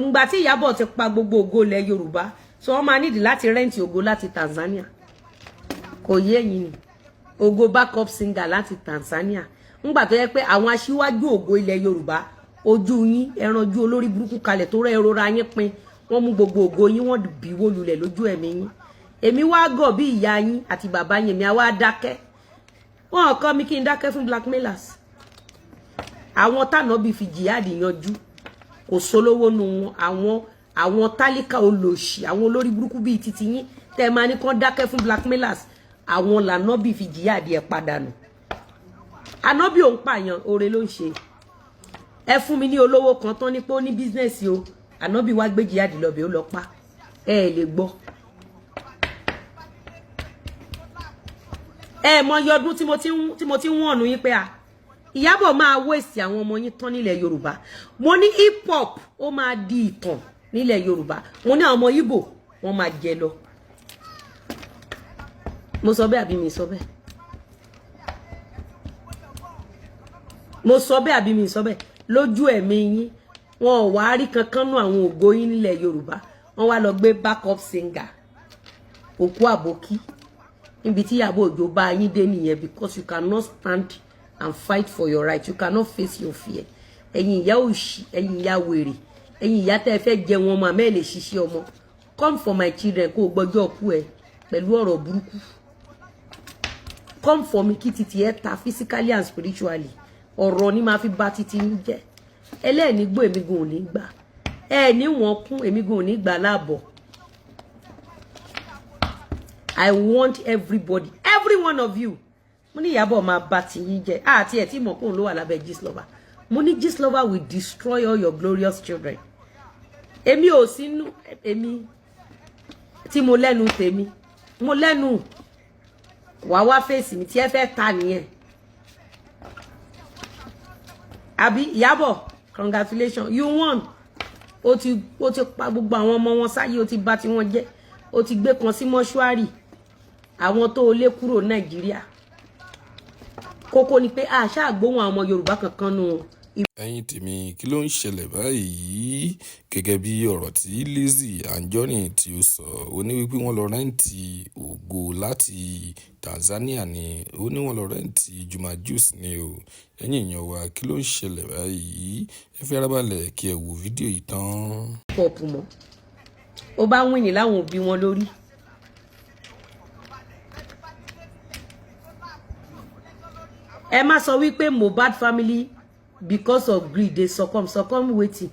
ńgbà tí Ìyábọ̀ ti pa gbogbo ògo ilẹ̀ Yorùbá so wọ́n máa nídìí láti rẹ́ǹtì ògo láti Tanzania kò yé yín ni ògo backup singer láti Tanzania ńgbà tó yẹ pé àwọn aṣíwájú ògo ilẹ̀ Yorùbá ojú yín ẹranjú olórí burúkú kalẹ̀ tó rẹ́ rora yín pin wọ́n mú gbogbo ògo yín wọ́n bí wó lulẹ̀ lójú ẹ̀mí yín èmi wá gọ̀ bí ìyá yín àti bàbá yín mi àwa dákẹ́ wọ́n kọ́ mi kí n dákẹ́ fún blackmailers àwọn tànàbí fi jihad yanjú kò sólówó nu àwọn tálíkà olòṣì àwọn olórí burúkú bíi titi yín tẹ́ máa ní kàn dákẹ́ fún blackmailers àwọn lànàbí fi jihad ẹ padà nù ànàbí òun pààyàn oore ló ń ṣe ẹ fún mi ní olówó kan tán ní pé ó ní business o ànàbí wá gbé jihad lọ́bẹ̀ ó lọ pa ẹ lè gbọ́ ẹ mọ yọdún tí mo ti ń wọ̀nù yín pé Ìyábọ̀ máa waste àwọn ọmọ yín tán nílẹ̀ Yorùbá mo ní hip hop ó máa di ìtàn nílẹ̀ Yorùbá mo ní àwọn ọmọ Ìgbò wọ́n máa jẹ lọ mo sọ bẹ́ẹ̀ àbí mi sọ bẹ́ẹ̀ mo sọ bẹ́ẹ̀ àbí mi sọ bẹ́ẹ̀ lójú ẹ̀mí yín wọn ò wá rí kankan nú àwọn ògo yín nílẹ̀ Yorùbá wọ́n wá lọ gbé backup singer òkú àbókí níbi tí Ìyábọ̀ Òjó bá yín dé nìyẹn because you cannot stand and fight for your right you cannot face your fear ẹ̀yin ìyá òṣì ẹ̀yin ìyá wèrè ẹ̀yin ìyá tẹ́ fẹ́ jẹ wọn ọmọ àmẹ́ lè ṣiṣẹ́ ọmọ come for my children kó gbọ́jọ́ kú ẹ pẹ̀lú ọ̀rọ̀ burúkú come for me kí titi ẹ ta physically and spiritually ọ̀rọ̀ ni máa fi bá titi ń jẹ́ ẹlẹ́ẹ̀ni gbọ́ èmi gan ò ní gbà ẹ ní wọn kún èmi gan ò ní gbà láàbọ̀ I want everybody every one of you mo ní Ìyábọ̀ máa bá ti yín jẹ́ àti ẹ̀ tí mọ̀ kóun ló wà lábẹ́ Gistlover mo ní Gistlover will destroy all your glorious children èmi ò sínú èmi tí mo lẹ́nu tèmi mo lẹ́nu wá fèsì mi tí ẹ fẹ́ ta nìyẹn àbí Ìyábọ̀ congratulations you won ó ti pa gbogbo àwọn ọmọ wọn sáyé ó ti bà tí wọn jẹ́ ó ti gbé kan sí mọ́ṣúárì àwọn tó lé kúrò Nàìjíríà kókó ni pé àṣà àgbóhùn àwọn ọmọ Yorùbá kankan nù. ẹ̀yin tèmi kí ló ń ṣẹlẹ̀ báyìí gẹ́gẹ́ bí ọ̀rọ̀ tí Lizzy Anjorin tí ó sọ ó ní wípé wọ́n lọ rẹ́ǹtì ògo láti Tanzania ni ó ní wọ́n lọ rẹ́ǹtì Juma Juice ni o ẹ̀yin èèyàn wa kí ló ń ṣẹlẹ̀ báyìí ẹ fi ara balẹ̀ kí ẹ wo fídíò yìí tán. pọ̀pù mọ́ ó bá wíìnì láwọn òbí wọn lórí ẹ má sọ wípé Mohbad family because of greed they succumb wetin